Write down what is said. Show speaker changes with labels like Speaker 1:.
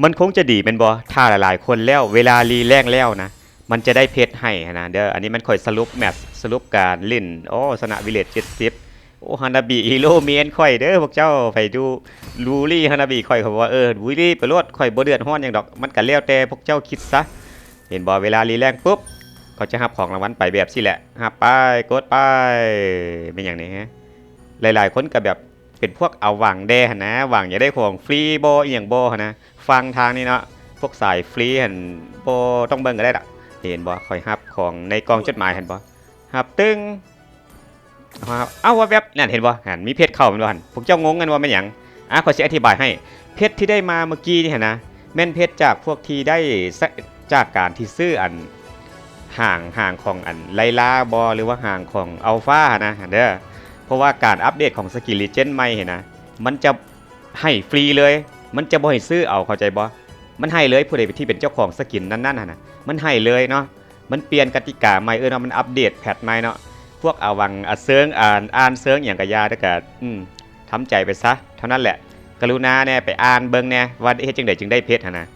Speaker 1: มันคงจะดีเป็นบ่ถ้าหลายๆคนแล้วเวลารีแรงแล้วนะมันจะได้เพชรให้นะเด้ออันนี้มันค่อยสรุปแมตช์สรุปการเล่นโอ้ชนะวิลเลจ70โอ้ฮานาบิฮีโร่เมนค่อยเด้อพวกเจ้าไปดูลูรี่ฮานาบิค่อยเขาบอกว่าลูรี่ไปรวดค่อยบ่เดือดร้อนหยังดอกมันก็แล้วแต่พวกเจ้าคิดซะเห็นบ่เวลารีแรงปุ๊บเขาจะรับของรางวัลไปแบบสิแหละรับไปกดไปเป็นอย่างนี้ฮะหลายๆคนก็แบบเป็นพวกเอาหวังแดหั่นนะหวังอย่าได้ของฟรีบ่อีหยังบ่หั่นนะ ฟังทางนี้เนาะพวกสายฟรีเห็นบ่ต้องเบิ่งก็ได้ดอกเห็นบ่คอยฮับของในกองจดหมายเห็นบ่ฮับตึ้งเอาว่าแวบนั่นเห็นบ่หันมีเพชรเข้าแม่นบ่หันพวกเจ้างงกันว่าแม่นหยังขอยสิอธิบายให้เพชรที่ได้มาเมื่อกี้นี่หั่นนะแม่นเพชรจากพวกที่ได้จากการที่ซื้ออันห่างของอันไลลาบ่หรือว่าห่างของอัลฟานะเด้อเพราะว่าการอัปเดตของสกิลลีเจนด์ใหม่เห็นนะมันจะให้ฟรีเลยมันจะบ่ให้ซื้อเอาเข้าใจบ่มันให้เลยผู้ใดที่เป็นเจ้าของสกินนั้นๆน่ะมันให้เลยเนาะมันเปลี่ยนกติกาใหม่เนาะมันอัปเดตแพทใหม่เนาะพวกอาวังเซิงอ่านเซิงอย่างกะยาถ้าเกิดทำใจไปซะเท่านั้นแหละกรุณาแน่ไปอ่านเบิ่งแน่ว่าเฮ็ดจังได๋จึงได้เพชรหั่นนะ